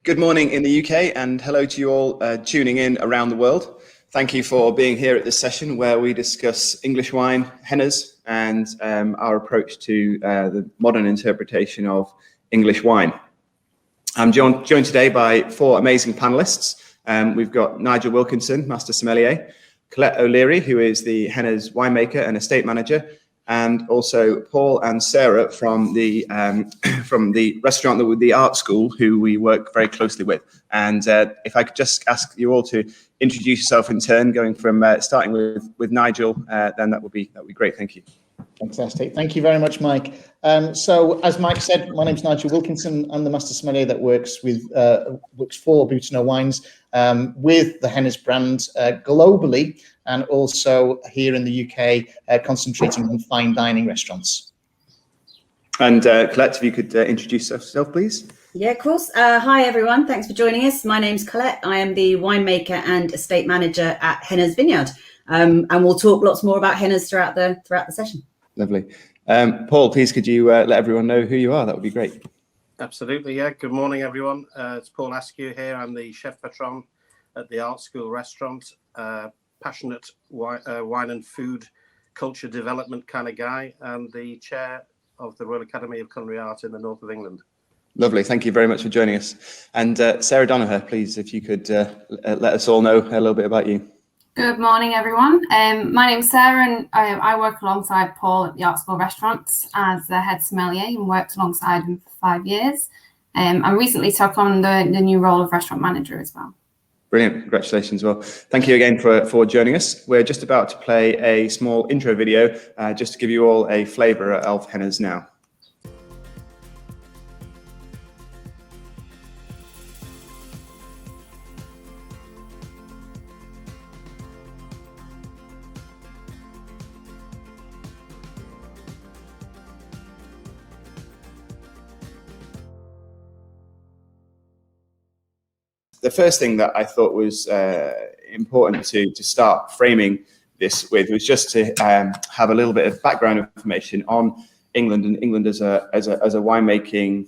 Good morning in the UK and hello to you all tuning in around the world. Thank you for being here at this session where we discuss English wine, Henners, and our approach to the modern interpretation of English wine. I'm joined today by four amazing panelists. We've got Nigel Wilkinson, Master Sommelier, Colette O'Leary, who is the Henners winemaker and estate manager, and also Paul and Sarah from the restaurant, the art school, who we work very closely with. And if I could just ask you all to introduce yourself in turn, going from starting with Nigel, then that would be great. Thank you. Fantastic. Thank you very much, Mike. So, as Mike said, my name's Nigel Wilkinson. I'm the Master Sommelier that works for Boutinot Wines with the Henners brand globally, and also here in the UK, concentrating on fine dining restaurants. And Colette, if you could introduce yourself, please. Yeah, of course. Hi, everyone. Thanks for joining us. My name's Colette. I am the winemaker and estate manager at Henners Vineyard, and we'll talk lots more about Henners throughout the session. Lovely. Paul, please could you let everyone know who you are? That would be great. Absolutely, yeah. Good morning, everyone. It's Paul Askew here. I'm the chef patron at the Art School restaurant. Passionate wine and food culture development kind of guy, and the chair of the Royal Academy of Culinary Art in the north of England. Lovely. Thank you very much for joining us. And Sarah Donoghue, please, if you could let us all know a little bit about you. Good morning, everyone. My name's Sarah, and I work alongside Paul at the Art School restaurants as the head sommelier and worked alongside him for 5 years. I recently took on the new role of restaurant manager as well. Brilliant. Congratulations. Well, thank you again for joining us. We're just about to play a small intro video just to give you all a flavour of Henners now. The first thing that I thought was important to start framing this with was just to have a little bit of background information on England and England as a winemaking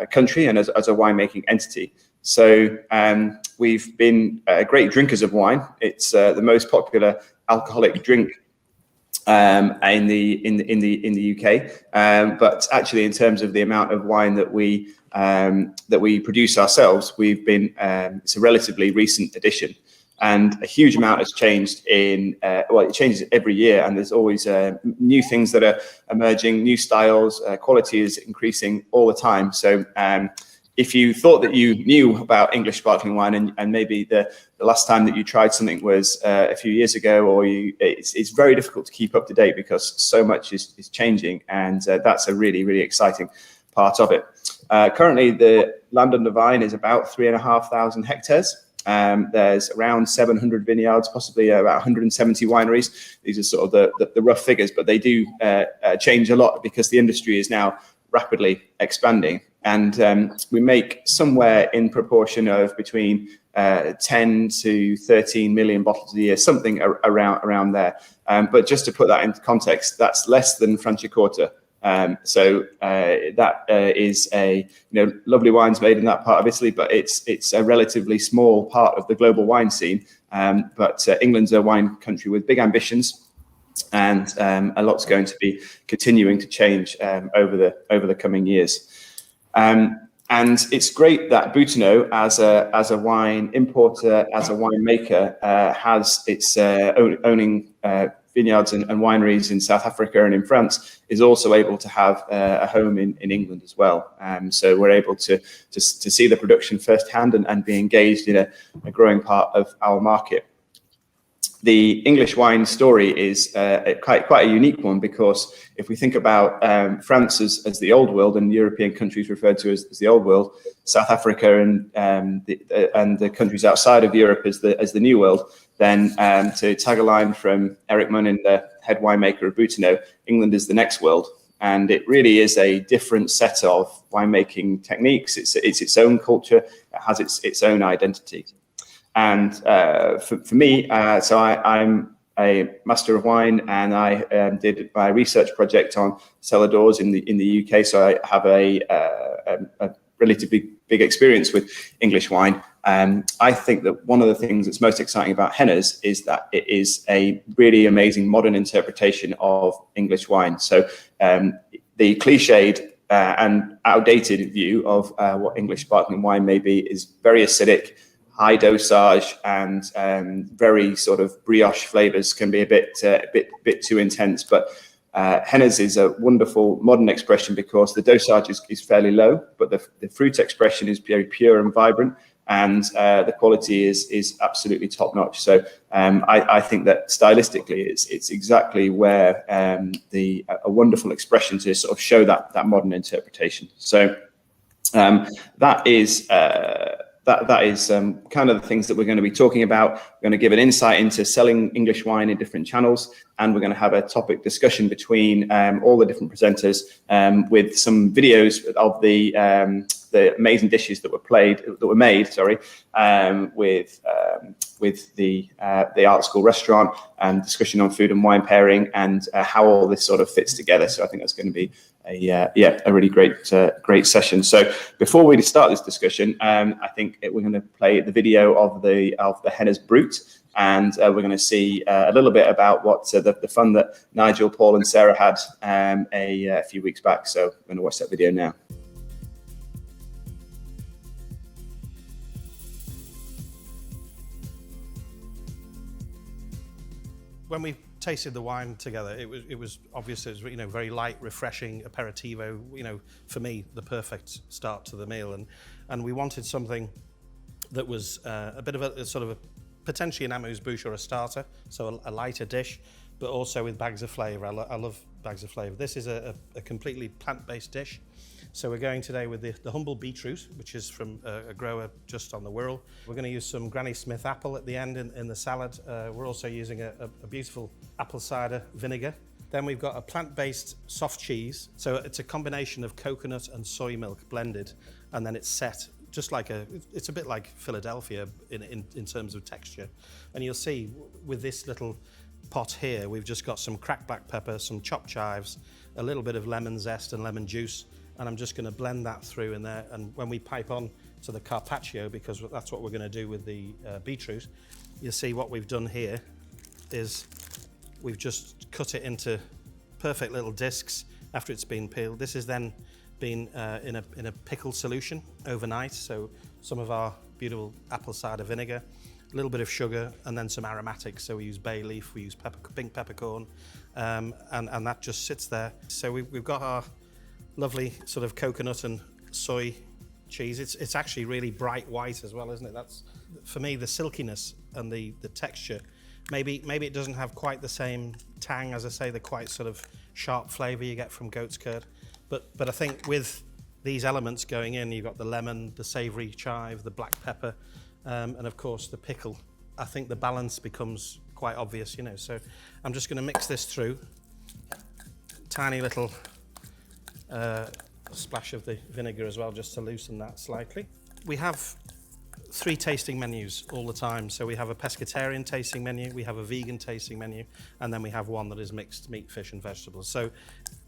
country and as a winemaking entity. So we've been great drinkers of wine. It's the most popular alcoholic drink in the UK, but actually in terms of the amount of wine that we produce ourselves, we've been it's a relatively recent addition, and a huge amount has changed it changes every year, and there's always new things that are emerging, new styles, quality is increasing all the time. So if you thought that you knew about English sparkling wine and maybe the last time that you tried something was a few years ago, or it's very difficult to keep up to date because so much is changing, and that's a really, really exciting part of it. Currently, the land under vine is about 3,500 hectares. There's around 700 vineyards, possibly about 170 wineries. These are sort of the rough figures, but they do change a lot because the industry is now rapidly expanding. And we make somewhere in proportion of between 10 to 13 million bottles a year, something around there. But just to put that into context, that's less than Franciacorta. So that is a lovely wines made in that part of Italy, but it's a relatively small part of the global wine scene. But England's a wine country with big ambitions, and a lot's going to be continuing to change over the coming years. And it's great that Boutinot, as a wine importer, as a winemaker, has its owning vineyards and wineries in South Africa and in France, is also able to have a home in England as well. So we're able to see the production firsthand and be engaged in a growing part of our market. The English wine story is quite a unique one, because if we think about France as the old world and European countries referred to as the old world, South Africa and the countries outside of Europe as the new world, then to tag a line from Eric Munnin, the head winemaker of Boutinot, England is the next world. And it really is a different set of winemaking techniques. It's its own culture. It has its own identity. And for me, so I'm a master of wine, and I did my research project on cellar doors in the UK. So I have a relatively big experience with English wine. I think that one of the things that's most exciting about Henners is that it is a really amazing modern interpretation of English wine. So the cliched and outdated view of what English sparkling wine may be is very acidic, high dosage, and very sort of brioche flavors can be a bit too intense. But Henners is a wonderful modern expression because the dosage is fairly low, but the fruit expression is very pure and vibrant, and the quality is absolutely top notch. So I think that stylistically it's exactly where a wonderful expression to sort of show that modern interpretation. So that is kind of the things that we're going to be talking about. We're going to give an insight into selling English wine in different channels, and we're going to have a topic discussion between all the different presenters with some videos of the amazing dishes that were made with the Art School restaurant, and discussion on food and wine pairing and how all this sort of fits together. So I think that's going to be a really great session. So before we start this discussion, I think we're going to play the video of the Henners Brut, and we're going to see a little bit about what the fun that Nigel, Paul, and Sarah had a few weeks back. So we're going to watch that video now. When we tasted the wine together, it was obvious it was very light, refreshing aperitivo. For me, the perfect start to the meal, and we wanted something that was a bit of a sort of a potentially an amuse-bouche or a starter, so a lighter dish, but also with bags of flavour. I love bags of flavour. This is a completely plant-based dish. So we're going today with the humble beetroot, which is from a grower just on the Wirral. We're going to use some Granny Smith apple at the end in the salad. We're also using a beautiful apple cider vinegar. Then we've got a plant-based soft cheese. So it's a combination of coconut and soy milk blended, and then it's set just like it's a bit like Philadelphia in terms of texture. And you'll see with this little pot here, we've just got some cracked black pepper, some chopped chives, a little bit of lemon zest and lemon juice, and I'm just going to blend that through in there. And when we pipe on to the carpaccio, because that's what we're going to do with the beetroot, you'll see what we've done here is we've just cut it into perfect little discs after it's been peeled. This has then been in a pickle solution overnight, so some of our beautiful apple cider vinegar, a little bit of sugar, and then some aromatics. So we use bay leaf, we use pink peppercorn, and that just sits there. So we've got our lovely sort of coconut and soy cheese. It's actually really bright white as well, isn't it? That's, for me, the silkiness and the texture. Maybe it doesn't have quite the same tang, as I say, the quite sort of sharp flavour you get from goat's curd. But I think with these elements going in, you've got the lemon, the savoury chive, the black pepper, and of course the pickle. I think the balance becomes quite obvious, So I'm just going to mix this through. Tiny little splash of the vinegar as well, just to loosen that slightly. We have 3 tasting menus all the time. So we have a pescatarian tasting menu, we have a vegan tasting menu, and then we have one that is mixed meat, fish, and vegetables. So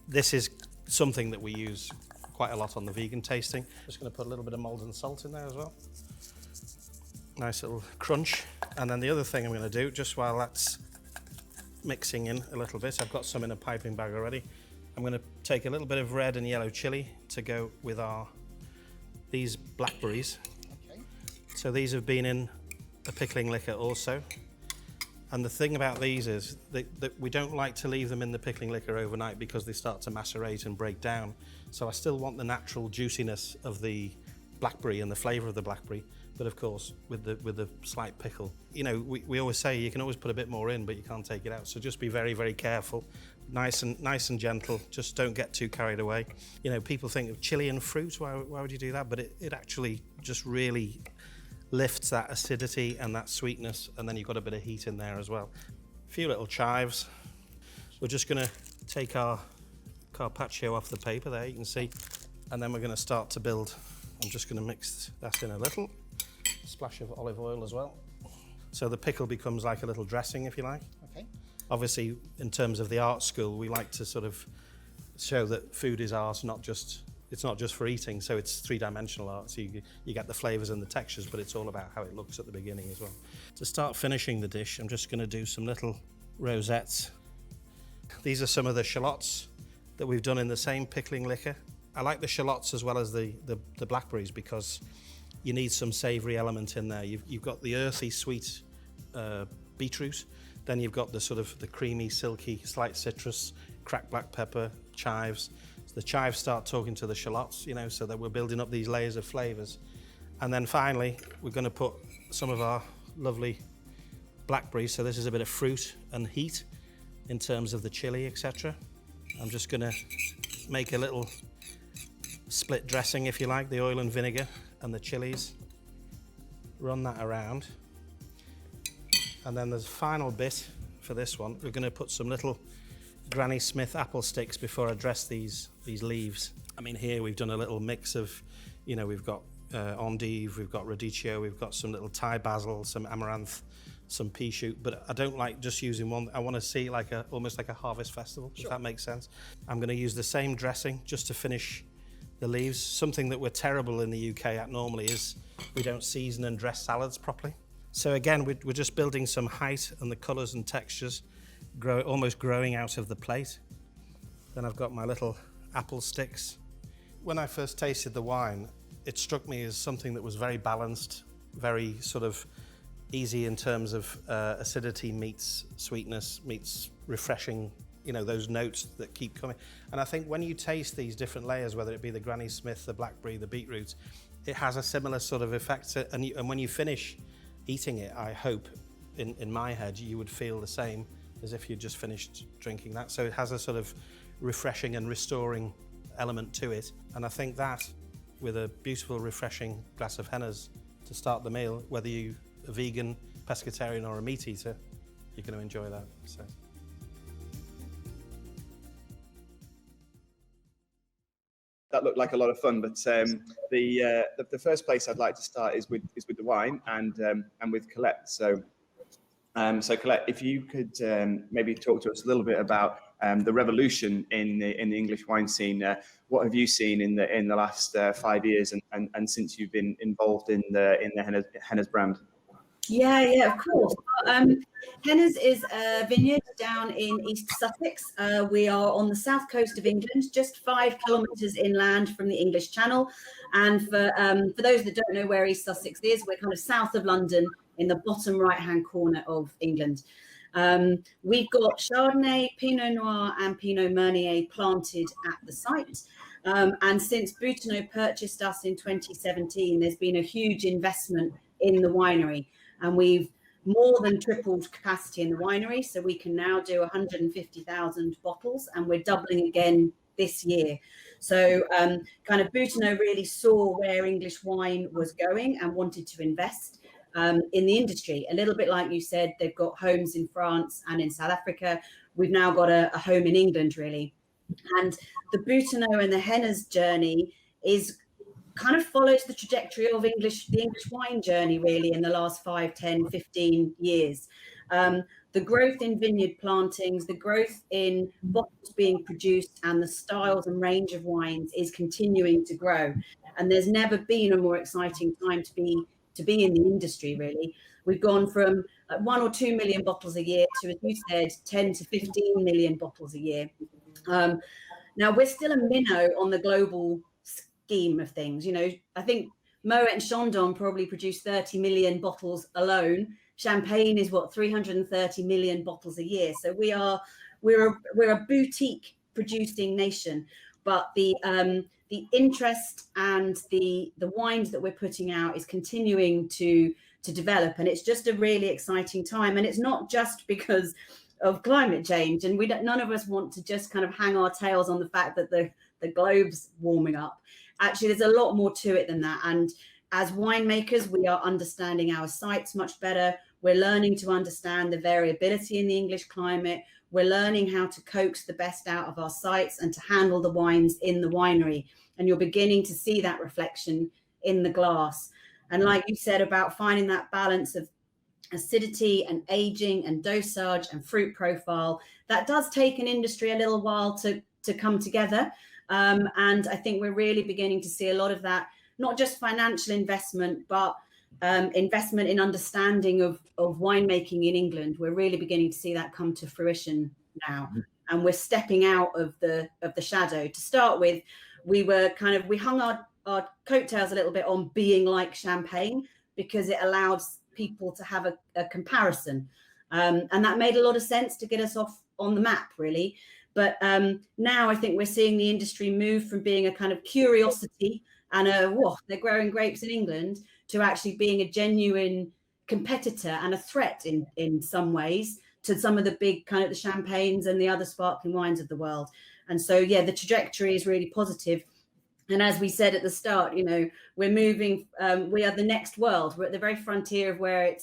this is something that we use quite a lot on the vegan tasting. Just going to put a little bit of Maldon salt in there as well. Nice little crunch. And then the other thing I'm going to do, just while that's mixing in a little bit, I've got some in a piping bag already. I'm going to take a little bit of red and yellow chili to go with these blackberries. Okay. So these have been in a pickling liquor also. And the thing about these is that we don't like to leave them in the pickling liquor overnight because they start to macerate and break down. So I still want the natural juiciness of the blackberry and the flavour of the blackberry, but of course with the slight pickle. We always say you can always put a bit more in, but you can't take it out. So just be very, very careful. Nice and gentle. Just don't get too carried away. People think of chili and fruit. Why would you do that? But it actually just really lifts that acidity and that sweetness, and then you've got a bit of heat in there as well. A few little chives. We're just going to take our carpaccio off the paper there, you can see, and then we're going to start to build. I'm just going to mix that in a little splash of olive oil as well, so the pickle becomes like a little dressing, if you like. Okay. Obviously, in terms of the art school, we like to sort of show that food is art, not just it's not just for eating, so it's three-dimensional art. So you get the flavors and the textures, but it's all about how it looks at the beginning as well. To start finishing the dish, I'm just going to do some little rosettes. These are some of the shallots that we've done in the same pickling liquor. I like the shallots as well as the blackberries because you need some savory element in there. You've got the earthy, sweet beetroot, then you've got the sort of the creamy, silky, slight citrus, cracked black pepper, chives. So the chives start talking to the shallots, you know, so that we're building up these layers of flavors. And then finally, we're going to put some of our lovely blackberries. So this is a bit of fruit and heat in terms of the chili, etc. I'm just going to make a little split dressing, if you like, the oil and vinegar and the chilies. Run that around. And then there's a final bit for this one. We're going to put some little Granny Smith apple sticks before I dress these leaves. I mean, here we've done a little mix of, you know, we've got endive, we've got radicchio, we've got some little Thai basil, some amaranth, some pea shoot, but I don't like just using one. I want to see like almost like a harvest festival, if that makes sense. I'm going to use the same dressing just to finish the leaves. Something that we're terrible in the UK at normally is we don't season and dress salads properly. So again, we're just building some height and the colours and textures, almost growing out of the plate. Then I've got my little apple sticks. When I first tasted the wine, it struck me as something that was very balanced, very sort of easy in terms of acidity meets sweetness, meets refreshing, you know, those notes that keep coming. And I think when you taste these different layers, whether it be the Granny Smith, the blackberry, the beetroot, it has a similar sort of effect. And when you finish eating it, I hope, in my head, you would feel the same as if you just finished drinking that. So it has a sort of refreshing and restoring element to it. And I think that, with a beautiful, refreshing glass of Henners to start the meal, whether you're a vegan, pescatarian or a meat eater, you're going to enjoy that. So. That looked like a lot of fun, but the first place I'd like to start is with the wine and with Colette. So Colette, if you could maybe talk to us a little bit about the revolution in the English wine scene. What have you seen in the last 5 years and since you've been involved in the Henners brand? Yeah, of course. Henners is a vineyard down in East Sussex. We are on the south coast of England, just 5 kilometres inland from the English Channel. And for those that don't know where East Sussex is, we're kind of south of London in the bottom right-hand corner of England. We've got Chardonnay, Pinot Noir and Pinot Meunier planted at the site. And since Boutinot purchased us in 2017, there's been a huge investment in the winery. And we've more than tripled capacity in the winery. So we can now do 150,000 bottles and we're doubling again this year. So kind of Boutinot really saw where English wine was going and wanted to invest in the industry. A little bit like you said, they've got homes in France and in South Africa. We've now got a home in England, really. And the Boutinot and the Henners journey is kind of follows the trajectory of the English wine journey, really, in the last 5, 10, 15 years. The growth in vineyard plantings, the growth in bottles being produced, and the styles and range of wines is continuing to grow. And there's never been a more exciting time to be in the industry, really. We've gone from 1 or 2 million bottles a year to, as you said, 10 to 15 million bottles a year. Now, we're still a minnow on the global scheme of things. You know, I think Moet and Chandon probably produce 30 million bottles alone. Champagne is 330 million bottles a year. So we're a boutique producing nation, but the interest and the wines that we're putting out is continuing to develop, and it's just a really exciting time. And it's not just because of climate change, and none of us want to just kind of hang our tails on the fact that the globe's warming up. Actually, there's a lot more to it than that. And as winemakers, we are understanding our sites much better. We're learning to understand the variability in the English climate. We're learning how to coax the best out of our sites and to handle the wines in the winery. And you're beginning to see that reflection in the glass. And like you said about finding that balance of acidity and aging and dosage and fruit profile, that does take an industry a little while to come together. And I think we're really beginning to see a lot of that, not just financial investment, but investment in understanding of winemaking in England. We're really beginning to see that come to fruition now. And we're stepping out of the shadow. To start with, we hung our coattails a little bit on being like champagne, because it allowed people to have a comparison. And that made a lot of sense to get us off on the map, really. But now I think we're seeing the industry move from being a kind of curiosity and they're growing grapes in England, to actually being a genuine competitor and a threat in some ways to some of the big kind of the champagnes and the other sparkling wines of the world. And so, yeah, the trajectory is really positive. And as we said at the start, we're moving, we are the next world. We're at the very frontier of where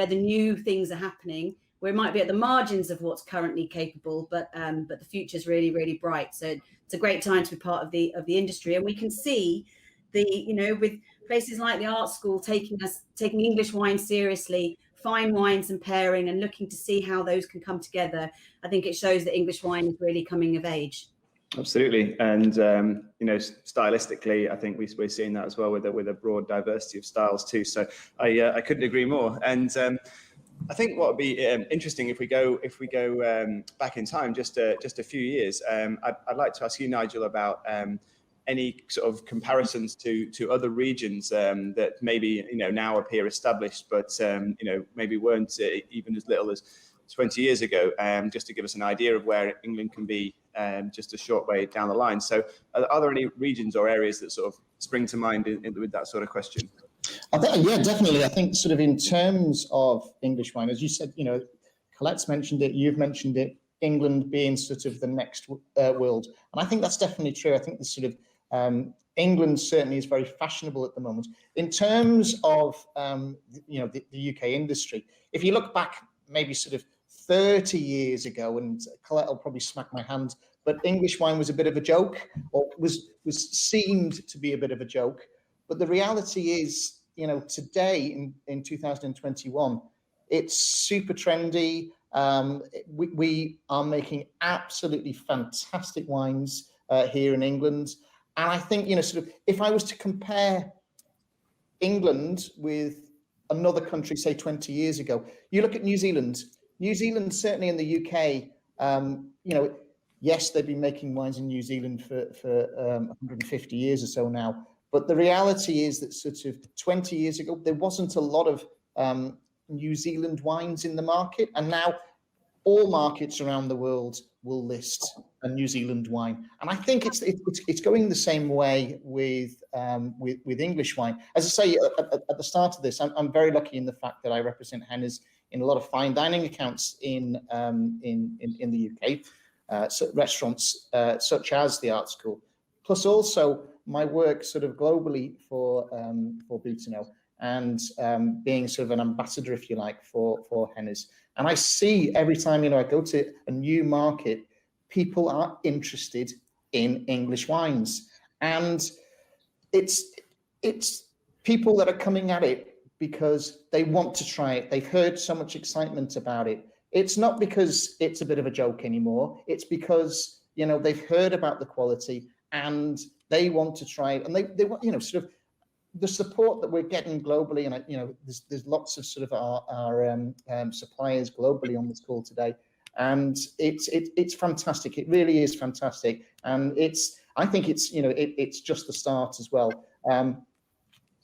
the new things are happening. We might be at the margins of what's currently capable, but the future is really, really bright. So it's a great time to be part of the industry. And we can see with places like the Art School taking English wine seriously, fine wines and pairing, and looking to see how those can come together. I think it shows that English wine is really coming of age. Absolutely, and stylistically, I think we're seeing that as well with a broad diversity of styles too. So I couldn't agree more. And I think what would be interesting if we go back in time just a few years. I'd like to ask you, Nigel, about any sort of comparisons to other regions that maybe now appear established, but maybe weren't even as little as 20 years ago, just to give us an idea of where England can be just a short way down the line. So are there any regions or areas that sort of spring to mind with that sort of question? Yeah, definitely. I think sort of in terms of English wine, as you said, Colette's mentioned it, you've mentioned it, England being sort of the next world. And I think that's definitely true. I think the sort of England certainly is very fashionable at the moment. In terms of, the UK industry, if you look back maybe sort of 30 years ago, and Colette will probably smack my hand, but English wine was a bit of a joke, or was seemed to be a bit of a joke. But the reality is, today in 2021, it's super trendy. We are making absolutely fantastic wines here in England. And I think, sort of, if I was to compare England with another country, say 20 years ago, you look at New Zealand. New Zealand, certainly in the UK, yes, they've been making wines in New Zealand for 150 years or so now. But the reality is that sort of 20 years ago, there wasn't a lot of New Zealand wines in the market. And now all markets around the world will list a New Zealand wine. And I think it's going the same way with English wine. As I say at the start of this, I'm very lucky in the fact that I represent Henners in a lot of fine dining accounts in the UK, so restaurants such as the Art School, plus also my work sort of globally for Boutinot, and being sort of an ambassador, if you like, for Henners. And I see every time I go to a new market, people are interested in English wines, and it's people that are coming at it because they want to try it. They've heard so much excitement about it. It's not because it's a bit of a joke anymore. It's because they've heard about the quality and they want to try it, and they want sort of the support that we're getting globally. And there's lots of sort of our suppliers globally on this call today, and it's fantastic. It really is fantastic, and I think it's just the start as well.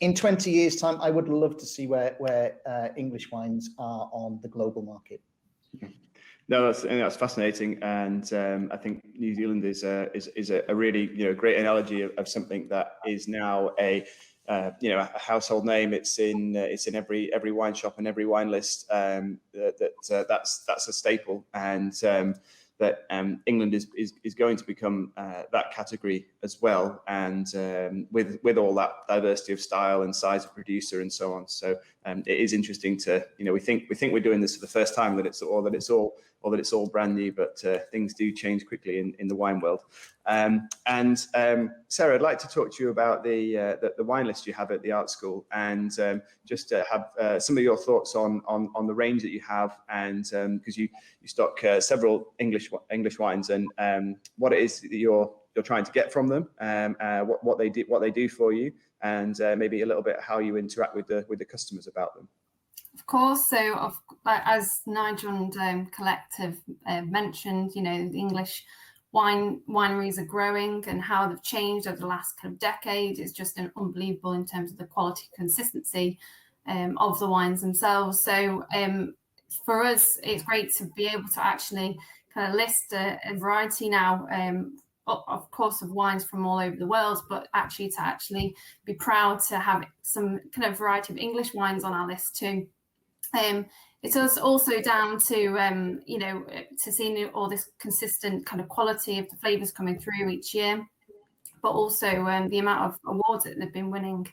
In 20 years' time, I would love to see where English wines are on the global market. No, that's fascinating, and I think New Zealand is a really great analogy of something that is now a household name. It's in every wine shop and every wine list. That's a staple, and that England is going to become that category as well, and with all that diversity of style and size of producer and so on. So it is interesting to we think we're doing this for the first time, that it's all brand new, but things do change quickly in the wine world. And Sarah, I'd like to talk to you about the wine list you have at the Art School, and just to have some of your thoughts on the range that you have, and because you stock several English wines, and what it is that you're you're trying to get from them, what they do for you, and maybe a little bit how you interact with the customers about them. Of course. So, as Nigel and Colette have mentioned, the English wineries are growing, and how they've changed over the last kind of decade is just unbelievable in terms of the quality, consistency of the wines themselves. So, for us, it's great to be able to actually kind of list a variety now, of course, of wines from all over the world, but to be proud to have some kind of variety of English wines on our list too. It's also down to, to seeing all this consistent kind of quality of the flavours coming through each year, but also the amount of awards that they've been winning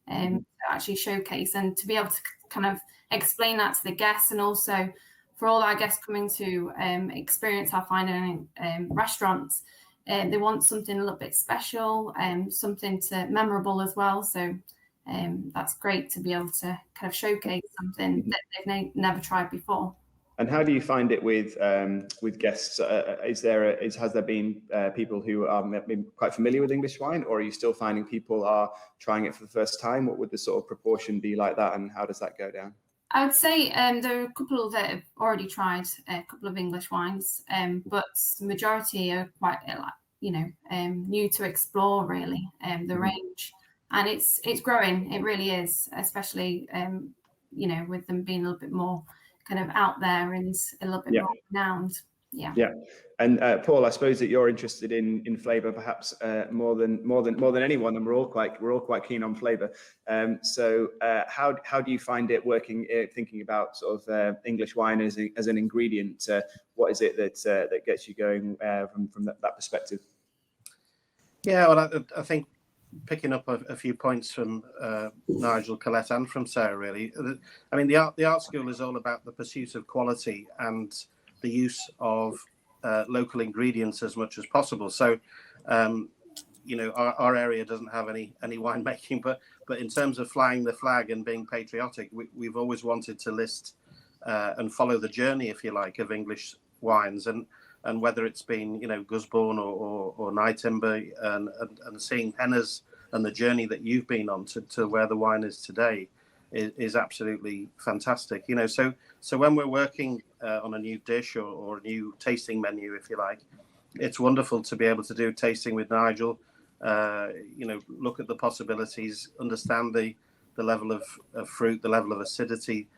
to actually showcase, and to be able to kind of explain that to the guests, and also for all our guests coming to experience our fine dining restaurants. They want something a little bit special, something memorable as well. So that's great to be able to kind of showcase something that they've never tried before. And how do you find it with guests? Has there been people who are maybe quite familiar with English wine, or are you still finding people are trying it for the first time? What would the sort of proportion be like that, and how does that go down? I would say there are a couple that have already tried a couple of English wines, but the majority are quite new to explore really the range, and it's growing. It really is, especially with them being a little bit more kind of out there and a little bit more renowned. Yeah. And Paul, I suppose that you're interested in flavour perhaps more than anyone, and we're all quite keen on flavour. So how do you find it working, thinking about sort of English wine as an ingredient? What is it that gets you going from that perspective? Yeah, well, I think picking up a few points from Nigel, Colette, and from Sarah, really. I mean, the art school is all about the pursuit of quality and the use of local ingredients as much as possible. So, our area doesn't have any winemaking, but in terms of flying the flag and being patriotic, we've always wanted to list and follow the journey, if you like, of English wines, and whether it's been Gusbourne or Nightimber, and seeing Henners and the journey that you've been on to where the wine is today is absolutely fantastic. So when we're working on a new dish or a new tasting menu, if you like, it's wonderful to be able to do tasting with Nigel. Look at the possibilities, understand the level of fruit, the level of acidity,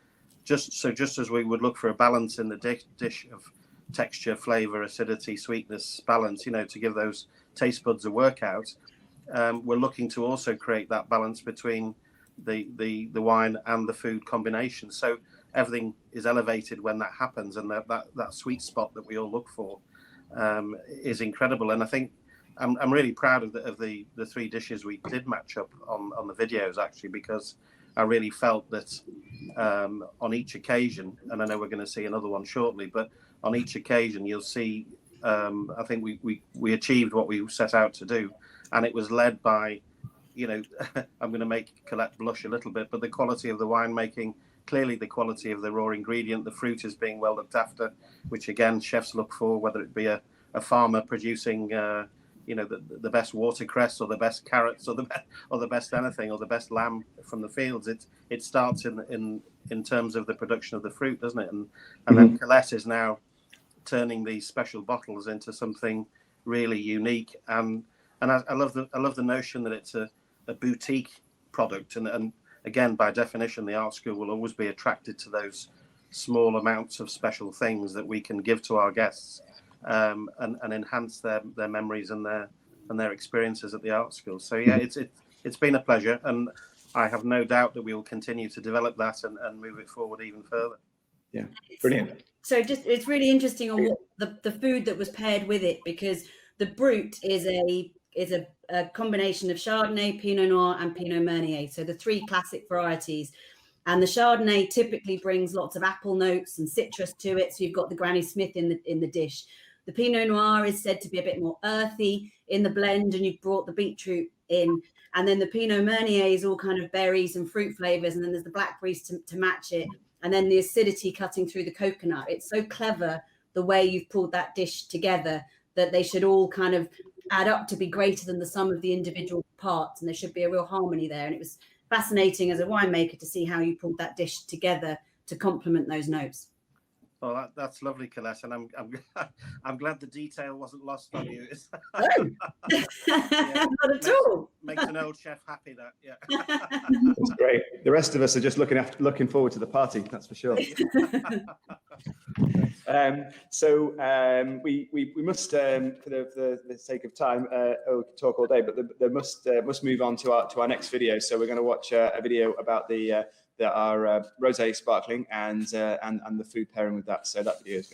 just as we would look for a balance in the dish of texture, flavor, acidity, sweetness, balance, to give those taste buds a workout. We're looking to also create that balance between the wine and the food combination. So everything is elevated when that happens, and that sweet spot that we all look for is incredible. And I think I'm really proud of the three dishes we did match up on the videos, actually, because I really felt that on each occasion, and I know we're going to see another one shortly, but on each occasion you'll see I think we achieved what we set out to do, and it was led by I'm going to make Colette blush a little bit, but the quality of the winemaking, clearly the quality of the raw ingredient, the fruit is being well looked after, which again chefs look for, whether it be a farmer producing the best watercress or the best carrots or the best anything, or the best lamb from the fields. It starts in terms of the production of the fruit, doesn't it? And then Colette is now turning these special bottles into something really unique. And I love the notion that it's a boutique product, and again, by definition, the art school will always be attracted to those small amounts of special things that we can give to our guests, and enhance their memories and their experiences at the art school. So yeah, it's been a pleasure, and I have no doubt that we will continue to develop that and move it forward even further. Yeah, brilliant. So it's really interesting on what the food that was paired with it, because the Brut is a combination of Chardonnay, Pinot Noir, and Pinot Meunier. So the three classic varieties. And the Chardonnay typically brings lots of apple notes and citrus to it. So you've got the Granny Smith in the dish. The Pinot Noir is said to be a bit more earthy in the blend, and you've brought the beetroot in. And then the Pinot Meunier is all kind of berries and fruit flavors. And then there's the blackberries to match it. And then the acidity cutting through the coconut. It's so clever the way you've pulled that dish together, that they should all kind of add up to be greater than the sum of the individual parts, and there should be a real harmony there. And it was fascinating as a winemaker to see how you pulled that dish together to complement those notes. Oh, that's lovely, Colette, and I'm glad the detail wasn't lost on you. Oh. Yeah, not at all. Makes an old chef happy. That, yeah. That's great. The rest of us are just looking forward to the party. That's for sure. We must, for the sake of time, we could talk all day, but there must move on to our next video. So we're going to watch a video about our rosé sparkling and the food pairing with that. So that video is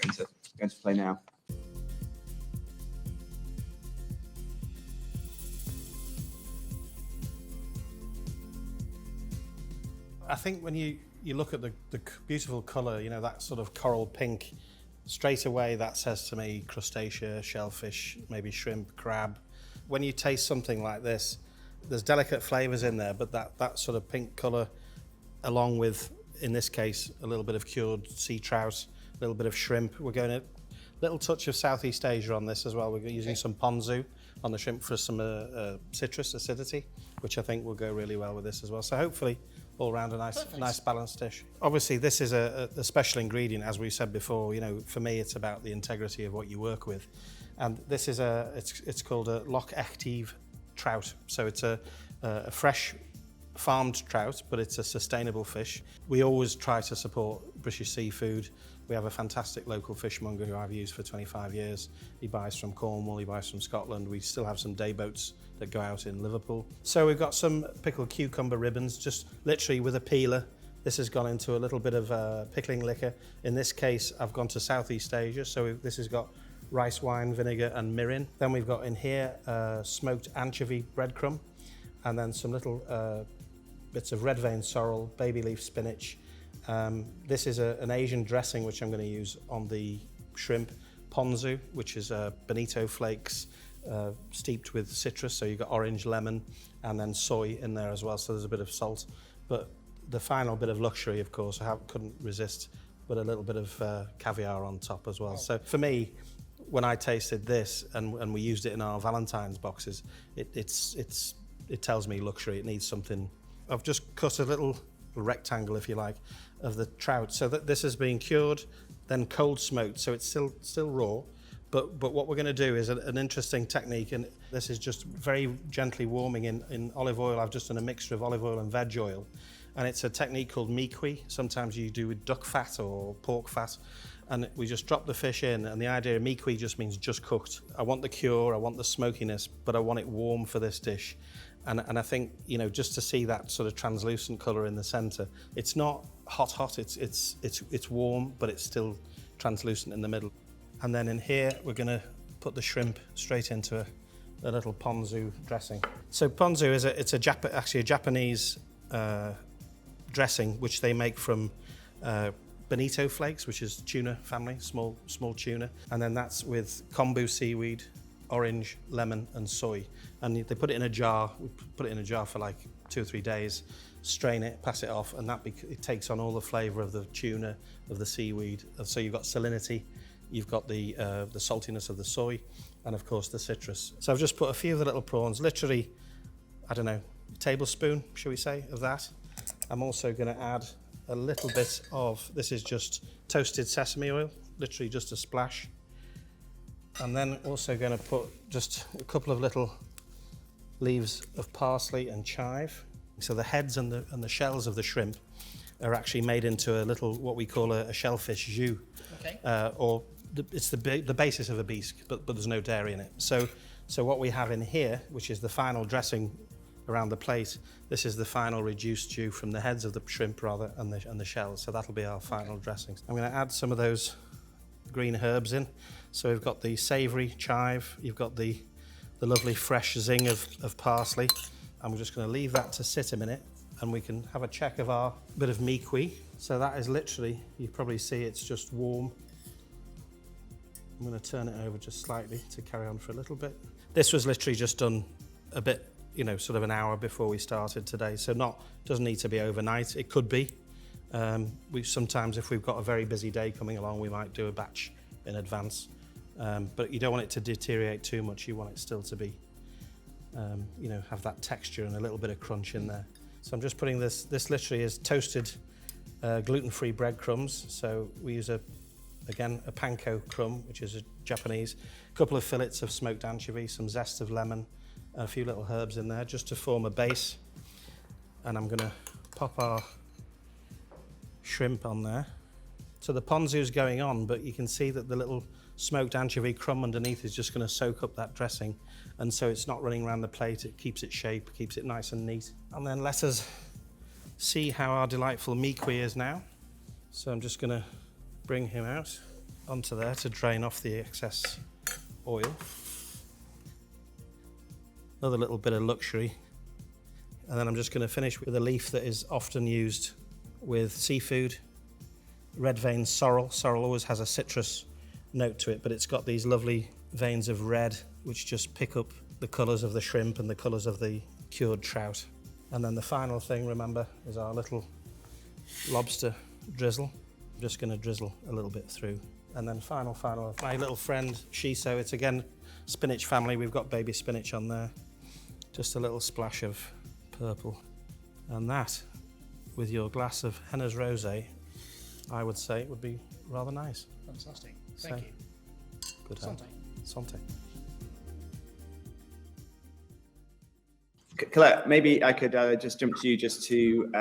going to play now. I think when you look at the beautiful colour, you know, that sort of coral pink, straight away that says to me crustacea, shellfish, maybe shrimp, crab. When you taste something like this, there's delicate flavours in there, but that sort of pink colour, along with, in this case, a little bit of cured sea trout, a little bit of shrimp. We're going a little touch of Southeast Asia on this as well. We're using some ponzu on the shrimp for some citrus acidity, which I think will go really well with this as well. So hopefully, all around a nice balanced dish. Obviously, this is a special ingredient, as we said before. You know, for me, it's about the integrity of what you work with, and this is it's called a Loch Echtive trout. So it's a fresh farmed trout, but it's a sustainable fish. We always try to support British seafood. We have a fantastic local fishmonger who I've used for 25 years. He buys from Cornwall, he buys from Scotland. We still have some day boats that go out in Liverpool. So we've got some pickled cucumber ribbons, just literally with a peeler. This has gone into a little bit of pickling liquor. In this case, I've gone to Southeast Asia, so this has got rice wine, vinegar and mirin. Then we've got in here smoked anchovy breadcrumb, and then some little bits of red vein sorrel, baby leaf spinach. This is an Asian dressing which I'm going to use on the shrimp. Ponzu, which is bonito flakes steeped with citrus, so you've got orange, lemon, and then soy in there as well, so there's a bit of salt. But the final bit of luxury, of course, I couldn't resist, but a little bit of caviar on top as well. So for me, when I tasted this and we used it in our Valentine's boxes, it tells me luxury. It needs something. I've just cut a little rectangle, if you like, of the trout. So that this has been cured, then cold smoked, so it's still raw. But what we're going to do is an interesting technique, and this is just very gently warming in olive oil. I've just done a mixture of olive oil and veg oil, and it's a technique called mi-cuit. Sometimes you do with duck fat or pork fat, and we just drop the fish in, and the idea of mi-cuit just means just cooked. I want the cure, I want the smokiness, but I want it warm for this dish. And I think, you know, just to see that sort of translucent colour in the centre, it's not hot, it's warm, but it's still translucent in the middle. And then in here, we're going to put the shrimp straight into a little ponzu dressing. So ponzu is actually a Japanese dressing which they make from bonito flakes, which is tuna family, small tuna, and then that's with kombu seaweed, orange, lemon, and soy. And they put it in a jar. We put it in a jar for like 2 or 3 days, strain it, pass it off, and it takes on all the flavour of the tuna, of the seaweed. So you've got salinity, you've got the saltiness of the soy, and of course the citrus. So I've just put a few of the little prawns, literally, I don't know, a tablespoon, shall we say, of that. I'm also going to add a little bit of, this is just toasted sesame oil, literally just a splash. And then also going to put just a couple of little leaves of parsley and chive. So the heads and the shells of the shrimp are actually made into a little, what we call a shellfish jus. Okay. It's the basis of a bisque, but there's no dairy in it. So what we have in here, which is the final dressing around the plate, this is the final reduced jus from the heads of the shrimp rather, and the shells. So that'll be our final dressings. I'm going to add some of those green herbs in. So we've got the savoury chive, you've got the lovely fresh zing of parsley, and we're just going to leave that to sit a minute, and we can have a check of our bit of mi-cuit. So that is literally, you probably see it's just warm. I'm going to turn it over just slightly to carry on for a little bit. This was literally just done a bit, you know, sort of an hour before we started today, so doesn't need to be overnight. It could be. We sometimes, if we've got a very busy day coming along, we might do a batch in advance. but you don't want it to deteriorate too much. You want it still to be, have that texture and a little bit of crunch in there. So I'm just putting this literally is toasted gluten-free breadcrumbs. So we use a panko crumb, which is a Japanese, a couple of fillets of smoked anchovy, some zest of lemon, and a few little herbs in there just to form a base. And I'm gonna pop our shrimp on there. So the ponzu's going on, but you can see that the little smoked anchovy crumb underneath is just gonna soak up that dressing. And so it's not running around the plate, it keeps its shape, keeps it nice and neat. And then let us see how our delightful miqui is now. So I'm just gonna bring him out onto there to drain off the excess oil. Another little bit of luxury. And then I'm just gonna finish with a leaf that is often used with seafood, red vein sorrel. Sorrel always has a citrus note to it, but it's got these lovely veins of red which just pick up the colours of the shrimp and the colours of the cured trout. And then the final thing, remember, is our little lobster drizzle. I'm just going to drizzle a little bit through. And then final, my little friend shiso, it's again spinach family. We've got baby spinach on there. Just a little splash of purple. And that, with your glass of Henners Rosé, I would say it would be rather nice. Fantastic. Thank you. Good. Santé. Santé. Colette, maybe I could just jump to you just to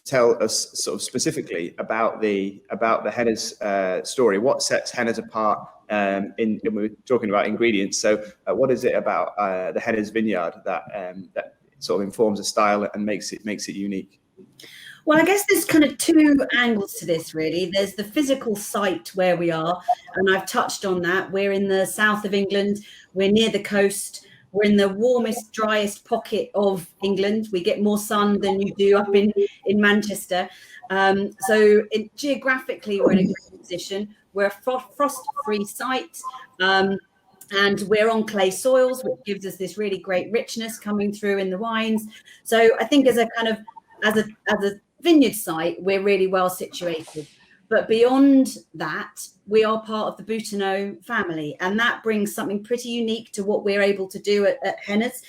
tell us sort of specifically about the Henners story. What sets Henners apart? We were talking about ingredients. So, what is it about the Henners vineyard that sort of informs the style and makes it unique? Well, I guess there's kind of two angles to this, really. There's the physical site where we are, and I've touched on that. We're in the south of England. We're near the coast. We're in the warmest, driest pocket of England. We get more sun than you do up in Manchester. Geographically, we're in a great position. We're a frost-free site. And we're on clay soils, which gives us this really great richness coming through in the wines. So I think as a vineyard site, we're really well situated. But beyond that, we are part of the Boutinot family, and that brings something pretty unique to what we're able to do at Henners.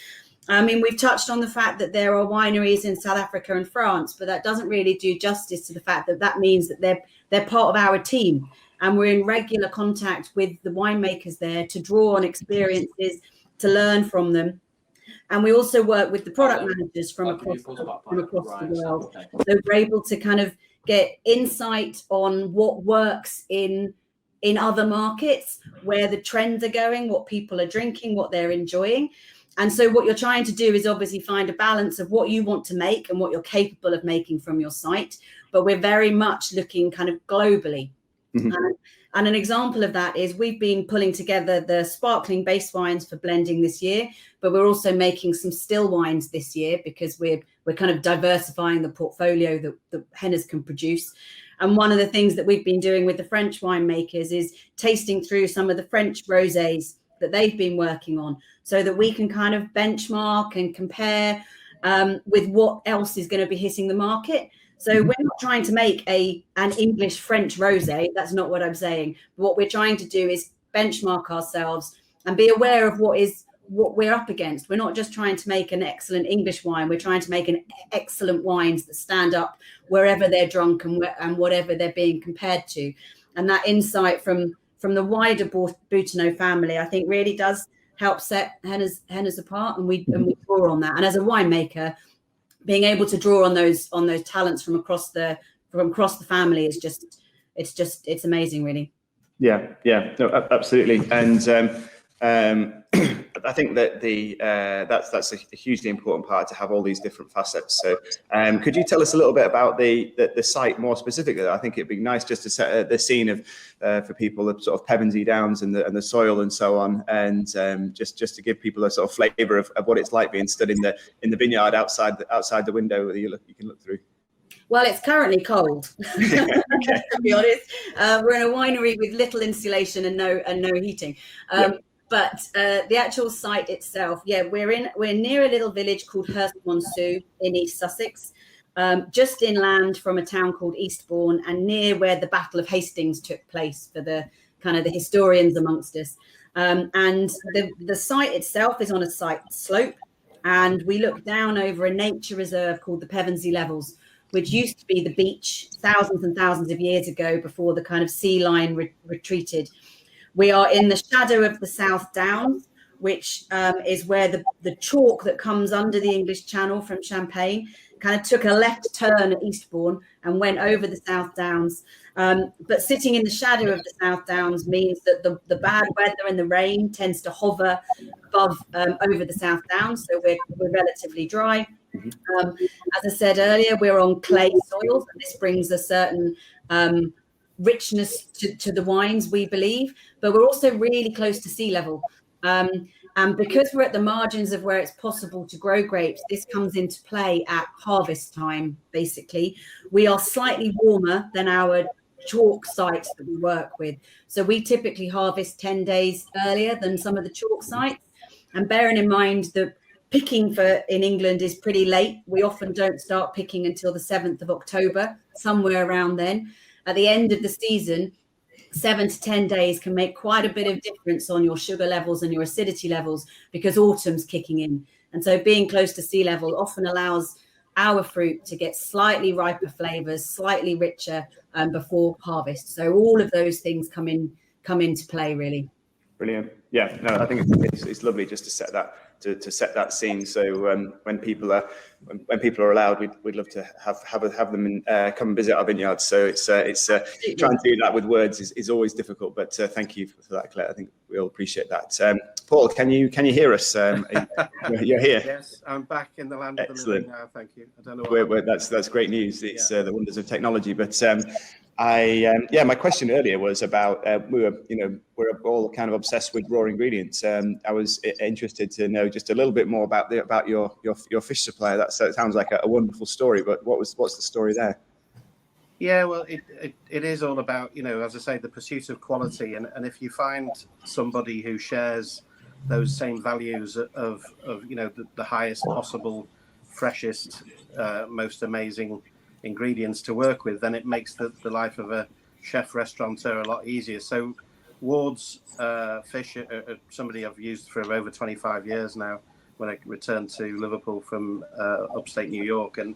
I mean, we've touched on the fact that there are wineries in South Africa and France, but that doesn't really do justice to the fact that means that they're part of our team, and we're in regular contact with the winemakers there to draw on experiences, to learn from them. And we also work with the product managers from across the world. So we're able to kind of get insight on what works in other markets, where the trends are going, what people are drinking, what they're enjoying. And so what you're trying to do is obviously find a balance of what you want to make and what you're capable of making from your site. But we're very much looking kind of globally. Mm-hmm. And an example of that is we've been pulling together the sparkling base wines for blending this year, but we're also making some still wines this year because we're kind of diversifying the portfolio that Henners can produce. And one of the things that we've been doing with the French winemakers is tasting through some of the French rosés that they've been working on, so that we can kind of benchmark and compare with what else is going to be hitting the market. So we're not trying to make an English French rosé. That's not what I'm saying. But what we're trying to do is benchmark ourselves and be aware of what we're up against. We're not just trying to make an excellent English wine. We're trying to make an excellent wines that stand up wherever they're drunk and whatever they're being compared to. And that insight from the wider Boutinot family, I think, really does help set Henners apart, and we draw on that. And as a winemaker, being able to draw on those talents from across the family is it's amazing, really. Yeah, no, absolutely. And I think that that's a hugely important part, to have all these different facets. So could you tell us a little bit about the site more specifically? I think it'd be nice just to set the scene of for people of sort of Pevensey Downs and the soil and so on, and just to give people a sort of flavour of what it's like being stood in the vineyard outside the window that you can look through. Well, it's currently cold, to be honest. We're in a winery with little insulation and no heating. But the actual site itself, we're near a little village called Hurstmonceux in East Sussex, just inland from a town called Eastbourne, and near where the Battle of Hastings took place for the kind of the historians amongst us. And the site itself is on a site slope, and we look down over a nature reserve called the Pevensey Levels, which used to be the beach thousands and thousands of years ago before the kind of sea line retreated. We are in the shadow of the South Downs, which is where the chalk that comes under the English Channel from Champagne kind of took a left turn at Eastbourne and went over the South Downs. But sitting in the shadow of the South Downs means that the bad weather and the rain tends to hover above over the South Downs, so we're relatively dry. As I said earlier, we're on clay soils, and this brings a certain richness to the wines, we believe, but we're also really close to sea level. And because we're at the margins of where it's possible to grow grapes, this comes into play at harvest time, basically. We are slightly warmer than our chalk sites that we work with. So we typically harvest 10 days earlier than some of the chalk sites. And bearing in mind that picking in England is pretty late, we often don't start picking until the 7th of October, somewhere around then. At the end of the season, 7 to 10 days can make quite a bit of difference on your sugar levels and your acidity levels, because autumn's kicking in. And so being close to sea level often allows our fruit to get slightly riper flavors, slightly richer before harvest. So all of those things come into play, really. Brilliant. Yeah, no, I think it's lovely just to set that scene. So when people are allowed, we'd love to have them come and visit our vineyards. So it's trying to do that with words is always difficult. But thank you for that, Claire. I think we all appreciate that. Paul, can you hear us? You're here. Yes, I'm back in the land of the living now. Thank you. I don't know. That's great news. It's the wonders of technology. But my question earlier was about we're all kind of obsessed with raw ingredients. I was interested to know just a little bit more about your fish supply. That sounds like a wonderful story, but what's the story there? Yeah, well, it is all about, as I say, the pursuit of quality, and if you find somebody who shares those same values of the highest possible, freshest, most amazing ingredients to work with, then it makes the life of a chef restaurateur a lot easier. So Ward's fish are somebody I've used for over 25 years now when I returned to Liverpool from upstate New York, and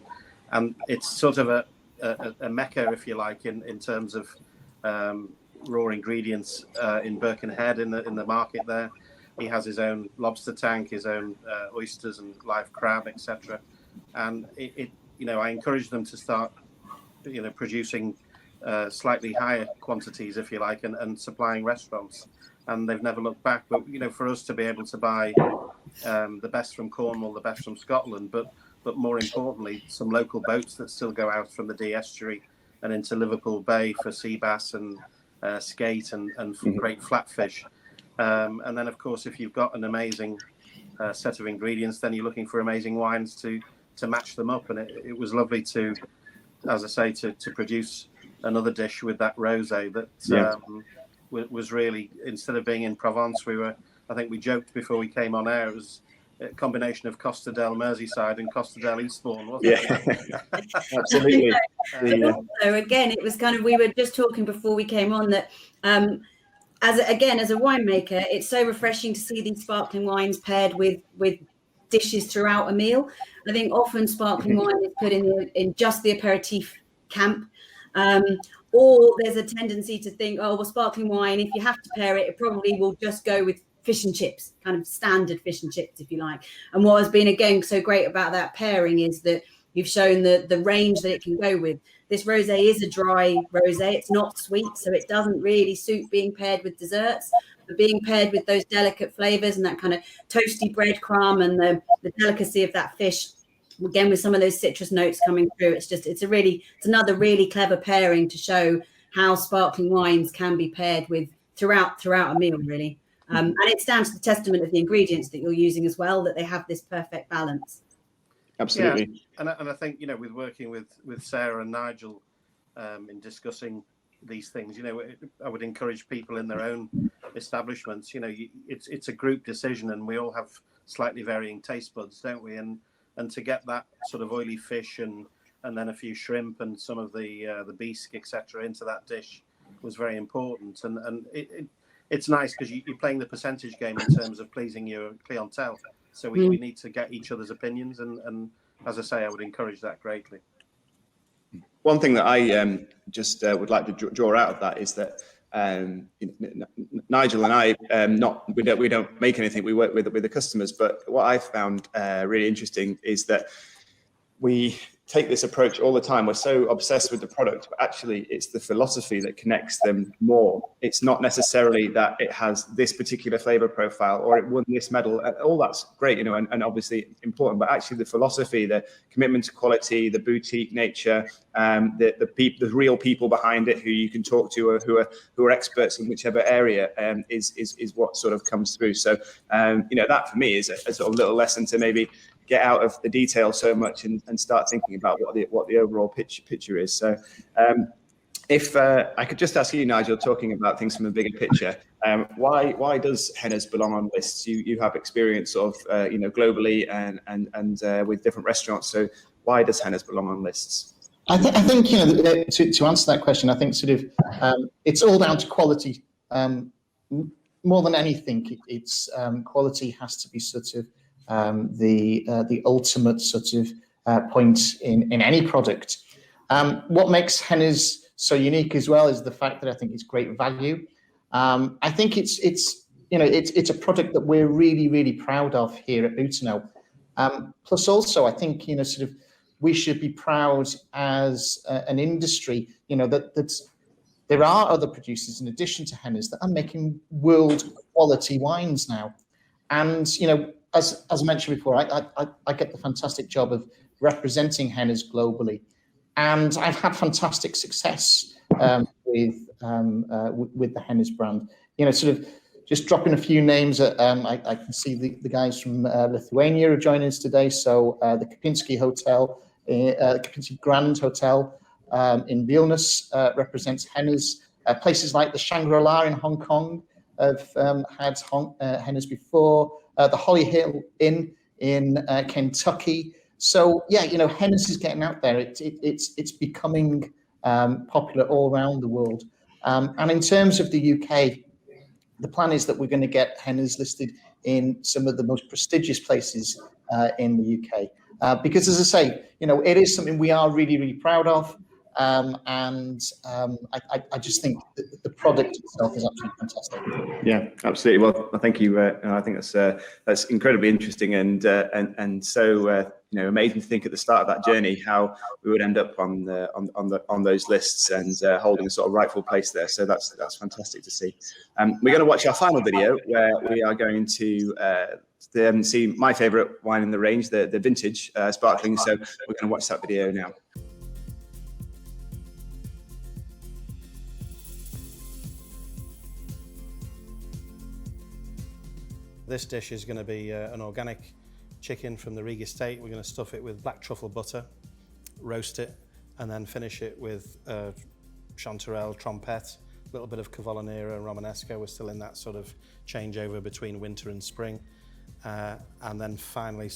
it's sort of a mecca, if you like, in terms of raw ingredients in Birkenhead in the market there. He has his own lobster tank, his own oysters and live crab, etc. And I encourage them to start, producing slightly higher quantities, if you like, and supplying restaurants. And they've never looked back. But for us to be able to buy the best from Cornwall, the best from Scotland, but more importantly, some local boats that still go out from the Dee estuary and into Liverpool Bay for sea bass and skate and great flatfish. And then, of course, if you've got an amazing set of ingredients, then you're looking for amazing wines to match them up. And it was lovely to, as I say, to produce another dish with that rosé that was really, instead of being in Provence, I think we joked before we came on air, it was a combination of Costa del Merseyside and Costa del Eastbourne, wasn't it? Absolutely. So again, it was kind of, we were just talking before we came on that as a winemaker, it's so refreshing to see these sparkling wines paired with dishes throughout a meal. I think often sparkling wine is put in just the aperitif camp, or there's a tendency to think, oh, well, sparkling wine, if you have to pair it, it probably will just go with fish and chips, kind of standard fish and chips, if you like. And what has been, again, so great about that pairing is that you've shown the range that it can go with. This rosé is a dry rosé. It's not sweet, so it doesn't really suit being paired with desserts. But being paired with those delicate flavors and that kind of toasty breadcrumb and the delicacy of that fish, again, with some of those citrus notes coming through, it's another really clever pairing to show how sparkling wines can be paired with throughout a meal, really. And it's down to the testament of the ingredients that you're using as well, that they have this perfect balance. Absolutely. Yeah. And I think, with working with Sarah and Nigel in discussing these things, I would encourage people in their own establishments, it's a group decision and we all have slightly varying taste buds, don't we? And to get that sort of oily fish and then a few shrimp and some of the bisque, etc., into that dish was very important. And it's nice because you're playing the percentage game in terms of pleasing your clientele. So we need to get each other's opinions, and as I say, I would encourage that greatly. One thing that I just would like to draw out of that is that Nigel and I we don't make anything. We work with the customers. But what I found really interesting is that we take this approach all the time. We're so obsessed with the product, but actually it's the philosophy that connects them more. It's not necessarily that it has this particular flavor profile or it won this medal. All that's great, you know, and obviously important, but actually the philosophy, the commitment to quality, the boutique nature, the real people behind it who you can talk to or who are experts in whichever area is what sort of comes through. So, you know, that for me is a sort of little lesson to maybe get out of the detail so much and start thinking about what the overall picture is. So if I could just ask you, Nigel, talking about things from a bigger picture, why does Henners belong on lists? You have experience of you know, globally and with different restaurants. So why does Henners belong on lists? I think you know, to answer that question, I think sort of it's all down to quality. More than anything, it's quality has to be sort of the ultimate sort of point in any product. What makes Henners so unique as well is the fact that I think it's great value. I think it's you know, it's a product that we're really proud of here at Boutinot. Plus also, I think, you know, sort of we should be proud as an industry, you know, that there are other producers in addition to Henners that are making world quality wines now. And, you know, as I mentioned before, I get the fantastic job of representing Henners globally. And I've had fantastic success with the Henners brand. You know, sort of just dropping a few names. I can see the guys from Lithuania are joining us today. So the Kempinski Hotel, Kempinski Grand Hotel in Vilnius represents Henners. Places like the Shangri-La in Hong Kong have had Henners before. The Holly Hill Inn in Kentucky. So yeah, you know, Henners is getting out there. It's becoming popular all around the world. And in terms of the UK, the plan is that we're going to get Henners listed in some of the most prestigious places in the UK. Because as I say, you know, it is something we are really proud of. I just think the product itself is absolutely fantastic. Yeah, absolutely. Well, thank you. I think that's incredibly interesting and so you know, amazing to think at the start of that journey how we would end up on those lists and holding a sort of rightful place there. So that's fantastic to see. We're going to watch our final video where we are going to see my favourite wine in the range, the vintage sparkling. So we're going to watch that video now. This dish is going to be an organic chicken from the Riga estate. We're going to stuff it with black truffle butter, roast it, and then finish it with chanterelle, trompette, a little bit of Cavolo and Romanesco. We're still in that sort of changeover between winter and spring. And then finally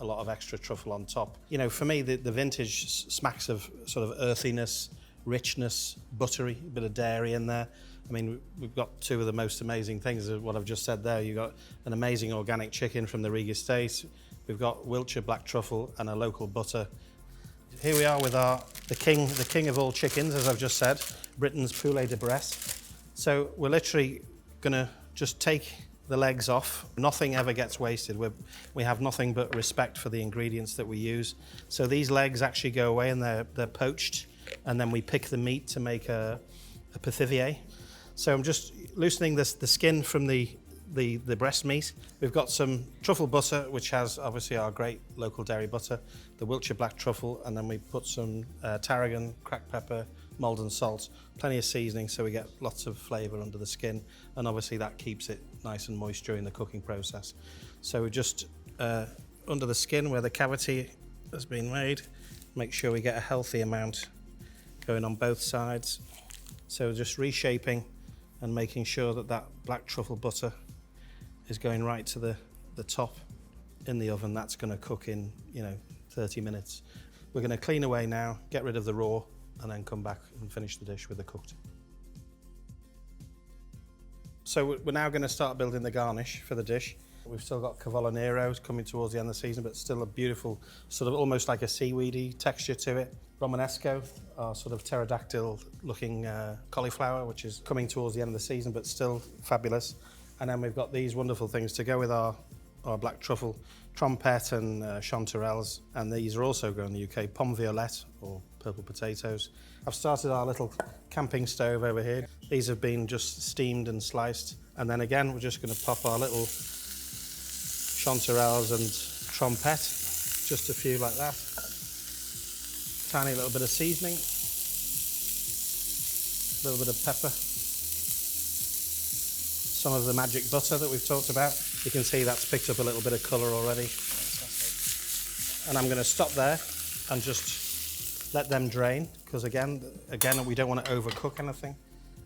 a lot of extra truffle on top. You know, for me, the vintage smacks of sort of earthiness, richness, buttery, a bit of dairy in there. I mean, we've got two of the most amazing things of what I've just said there. You've got an amazing organic chicken from the Riga estate. We've got Wiltshire black truffle and a local butter. Here we are with the king of all chickens, as I've just said, Britain's poulet de Bresse. So we're literally gonna just take the legs off. Nothing ever gets wasted. We have nothing but respect for the ingredients that we use. So these legs actually go away and they're poached, and then we pick the meat to make a pithivier. So I'm just loosening the skin from the breast meat. We've got some truffle butter, which has obviously our great local dairy butter, the Wiltshire black truffle, and then we put some tarragon, cracked pepper, Maldon salt, plenty of seasoning so we get lots of flavour under the skin, and obviously that keeps it nice and moist during the cooking process. So we just under the skin where the cavity has been made, make sure we get a healthy amount going on both sides. So just reshaping and making sure that black truffle butter is going right to the top in the oven. That's going to cook in, you know, 30 minutes. We're going to clean away now, get rid of the raw, and then come back and finish the dish with the cooked. So we're now going to start building the garnish for the dish. We've still got Cavallo Neros coming towards the end of the season, but still a beautiful, sort of almost like a seaweedy texture to it. Romanesco, our sort of pterodactyl-looking cauliflower, which is coming towards the end of the season, but still fabulous. And then we've got these wonderful things to go with our black truffle, trompette and chanterelles, and these are also grown in the UK, pomme violette, or purple potatoes. I've started our little camping stove over here. These have been just steamed and sliced, and then again we're just going to pop our little chanterelles and trompette, just a few like that. Tiny little bit of seasoning, a little bit of pepper, some of the magic butter that we've talked about. You can see that's picked up a little bit of colour already. And I'm going to stop there and just let them drain, because again, we don't want to overcook anything.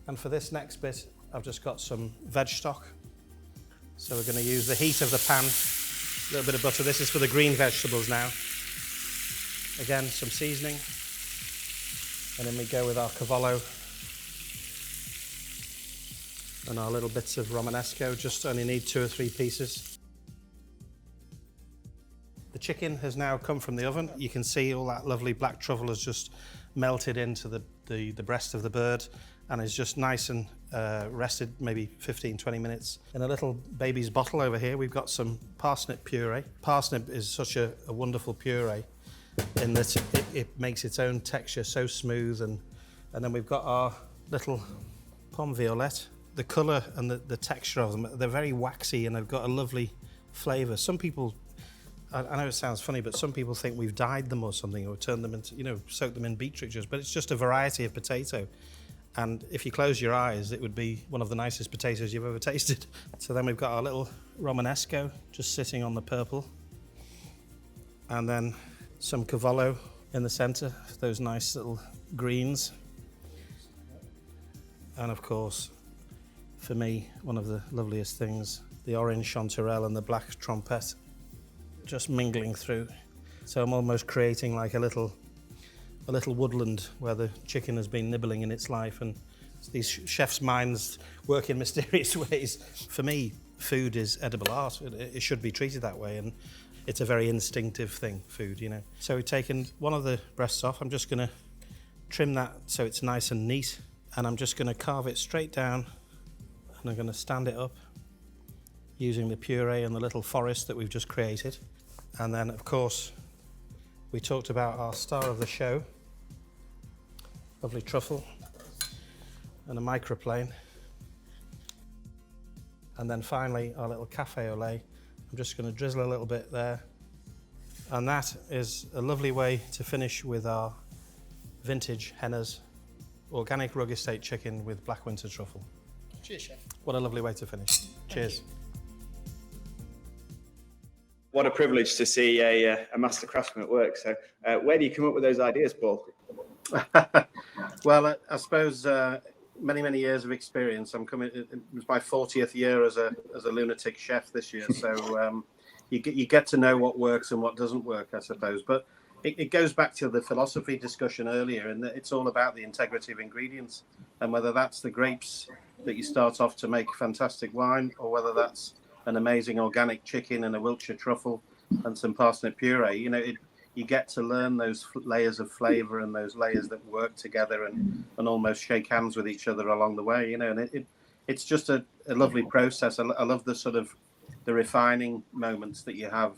And for this next bit, I've just got some veg stock. So we're going to use the heat of the pan, a little bit of butter. This is for the green vegetables now. Again, some seasoning. And then we go with our Cavallo and our little bits of Romanesco. Just only need 2 or 3 pieces. The chicken has now come from the oven. You can see all that lovely black truffle has just melted into the breast of the bird and is just nice and rested, maybe 15-20 minutes. In a little baby's bottle over here, we've got some parsnip puree. Parsnip is such a wonderful puree in that it makes its own texture so smooth, and then we've got our little pomme violette. The colour and the texture of them, they're very waxy and they've got a lovely flavour. Some people, I know it sounds funny, but some people think we've dyed them or something, or turned them into, soaked them in beetroot juice, but it's just a variety of potato. And if you close your eyes, it would be one of the nicest potatoes you've ever tasted. So then we've got our little Romanesco just sitting on the purple. And then some Cavallo in the centre, those nice little greens. And of course, for me, one of the loveliest things, the orange chanterelle and the black trompette just mingling through. So I'm almost creating like a little woodland where the chicken has been nibbling in its life, and these chefs' minds work in mysterious ways. For me, food is edible art. It should be treated that way, and it's a very instinctive thing, food, So we've taken one of the breasts off. I'm just going to trim that so it's nice and neat, and I'm just going to carve it straight down, and I'm going to stand it up using the puree and the little forest that we've just created. And then, of course, we talked about our star of the show, lovely truffle and a microplane. And then finally, our little cafe au lait. I'm just going to drizzle a little bit there. And that is a lovely way to finish with our vintage Henners organic rug estate chicken with black winter truffle. Cheers, chef. What a lovely way to finish. Cheers. What a privilege to see a master craftsman at work. So where do you come up with those ideas, Paul? Well, I suppose many years of experience. It was my 40th year as a lunatic chef this year. So you get to know what works and what doesn't work, I suppose. But it goes back to the philosophy discussion earlier, and it's all about the integrity of ingredients, and whether that's the grapes that you start off to make fantastic wine, or whether that's an amazing organic chicken and a Wiltshire truffle and some parsnip puree. You get to learn those layers of flavour and those layers that work together and almost shake hands with each other along the way. And it's just a lovely process. I love the sort of the refining moments that you have,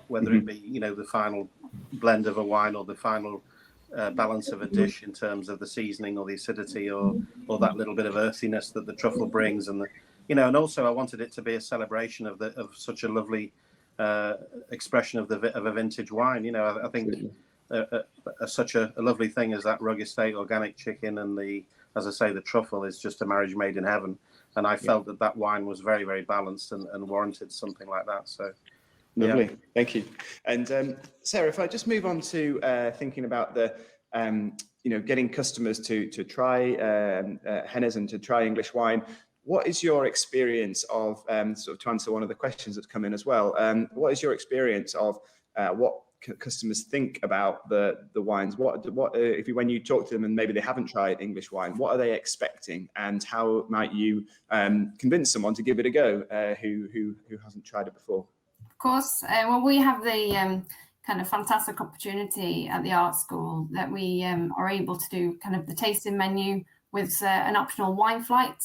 whether it be the final blend of a wine or the final balance of a dish in terms of the seasoning or the acidity or that little bit of earthiness that the truffle brings, and and also I wanted it to be a celebration of such a lovely expression of a vintage wine. I think such a lovely thing as that rug estate organic chicken, and as I say, the truffle is just a marriage made in heaven. And I felt that wine was very, very balanced and warranted something like that. So lovely, yeah. Thank you. And Sarah, if I just move on to thinking about the getting customers to try Henners and to try English wine. What is your experience of, sort of to answer one of the questions that's come in as well, what is your experience of what customers think about the wines? What if when you talk to them and maybe they haven't tried English wine, what are they expecting, and how might you convince someone to give it a go who hasn't tried it before? Of course. Well, we have the kind of fantastic opportunity at the art school that we are able to do kind of the tasting menu with an optional wine flight.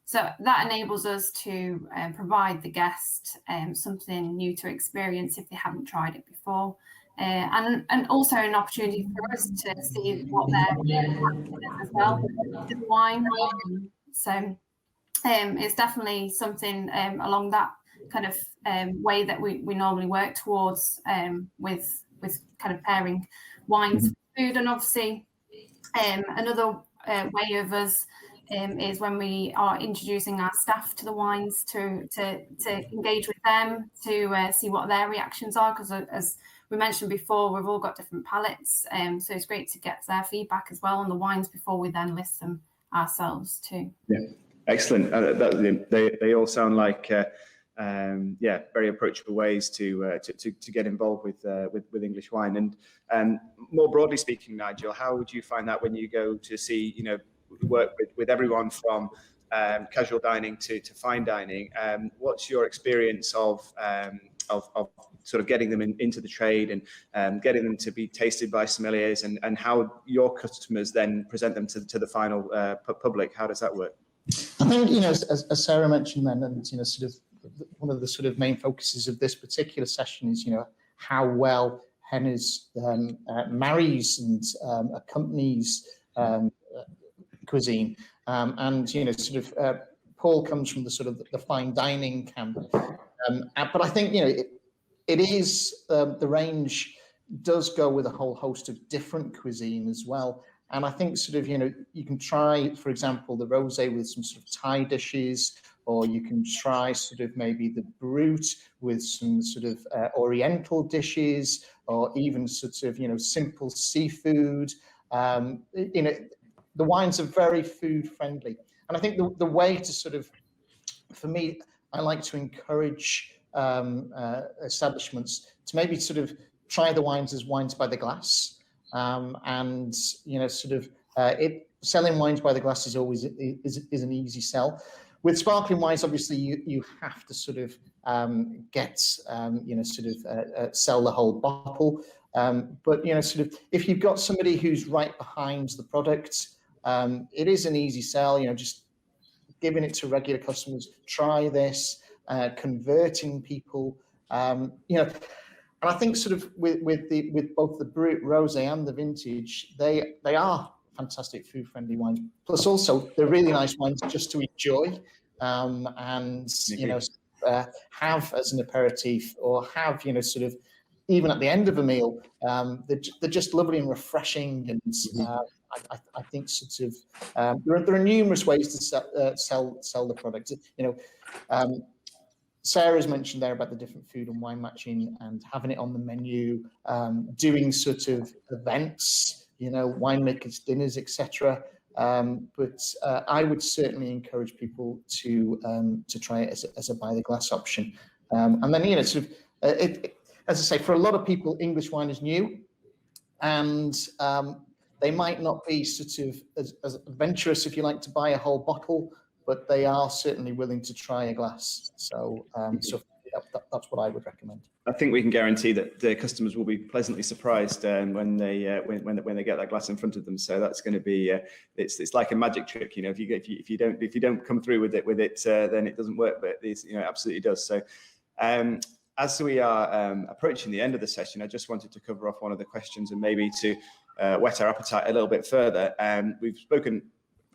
So that enables us to provide the guest something new to experience if they haven't tried it before, and also an opportunity for us to see what they're as well to the wine. So it's definitely something along that kind of way that we normally work towards with kind of pairing wines with food. And obviously another way of us is when we are introducing our staff to the wines to engage with them, to see what their reactions are, because as we mentioned before, we've all got different palates, so it's great to get their feedback as well on the wines before we then list them ourselves too. Yeah, excellent. They all sound like very approachable ways to get involved with English wine. And more broadly speaking, Nigel, how would you find that when you go to see, work with everyone from casual dining to fine dining? What's your experience of sort of getting them into the trade and getting them to be tasted by sommeliers, and how your customers then present them to the final public? How does that work? I think, as Sarah mentioned then, and sort of one of the sort of main focuses of this particular session is, how well Henners marries and accompanies cuisine, and Paul comes from the sort of the fine dining camp, but I think it is the range does go with a whole host of different cuisine as well. And I think you can try, for example, the rosé with some sort of Thai dishes, or you can try maybe the brut with some Oriental dishes, or even simple seafood. The wines are very food friendly. And I think the way to for me, I like to encourage establishments to maybe try the wines as wines by the glass. And selling wines by the glass is always is an easy sell. With sparkling wines, obviously you have to sell the whole bottle. But if you've got somebody who's right behind the product, it is an easy sell. Just giving it to regular customers, try this, converting people. And I think with both the brut, rosé, and the vintage, they are fantastic food friendly wines. Plus, also they're really nice wines just to enjoy, and have as an aperitif, or have even at the end of a meal. They're just lovely and refreshing, and I think there are numerous ways to sell the product. Sarah's mentioned there about the different food and wine matching and having it on the menu, doing events, winemakers dinners, etc. But I would certainly encourage people to try it as a by the glass option. And then as I say, for a lot of people, English wine is new, and they might not be as adventurous, if you like, to buy a whole bottle, but they are certainly willing to try a glass. So that's what I would recommend. I think we can guarantee that the customers will be pleasantly surprised when they get that glass in front of them. So that's going to be it's like a magic trick. If you don't come through with it, then it doesn't work. But it absolutely does. So. As we are approaching the end of the session, I just wanted to cover off one of the questions and maybe to whet our appetite a little bit further. We've spoken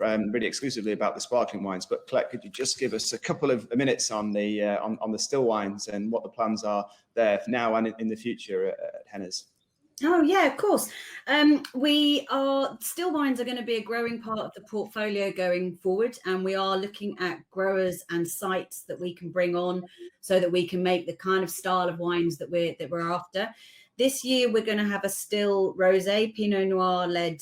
really exclusively about the sparkling wines, but Colette, could you just give us a couple of minutes on the still wines and what the plans are there now and in the future at Henners? Oh yeah, of course. Still wines are going to be a growing part of the portfolio going forward, and we are looking at growers and sites that we can bring on so that we can make the kind of style of wines that we're after. This year we're going to have a still rosé, Pinot Noir led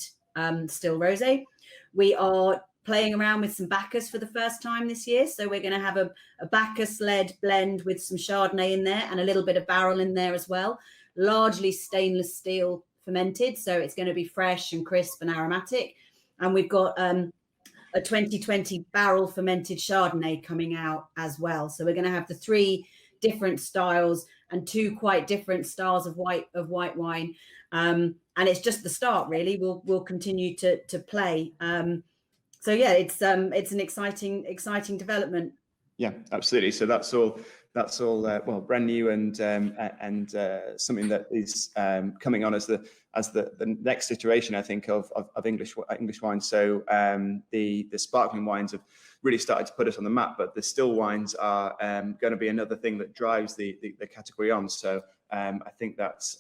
still rosé. We are playing around with some Bacchus for the first time this year, so we're going to have a Bacchus led blend with some Chardonnay in there and a little bit of barrel in there as well. largely stainless steel fermented, so it's going to be fresh and crisp and aromatic. And we've got a 2020 barrel fermented Chardonnay coming out as well. So we're going to have the 3 different styles and 2 quite different styles of white wine. And it's just the start, really. We'll continue to play. So yeah, it's an exciting development. Yeah, absolutely. So that's all well, brand new and something that is coming on as the next iteration, I think, of English wine. So the sparkling wines have really started to put us on the map, but the still wines are going to be another thing that drives the category on. So I think that's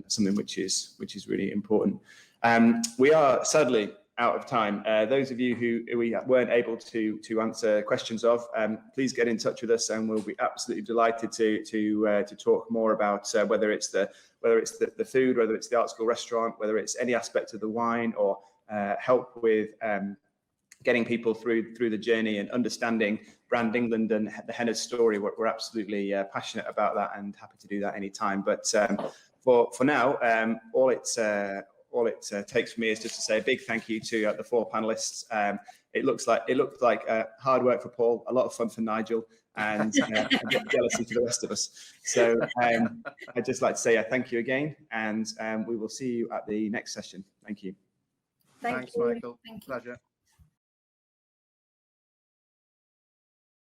something which is really important. We are sadly out of time. Those of you who we weren't able to answer questions of, please get in touch with us, and we'll be absolutely delighted to talk more about whether it's the food, whether it's the art school restaurant, whether it's any aspect of the wine, or help with getting people through the journey and understanding Brand England and the Henners story. We're absolutely passionate about that and happy to do that anytime. But for now, all it takes for me is just to say a big thank you to the 4 panelists. It looked like hard work for Paul, a lot of fun for Nigel, and a bit jealousy for the rest of us. So I'd just like to say thank you again, and we will see you at the next session. Thank you. Thanks, Michael. Thank you. Pleasure.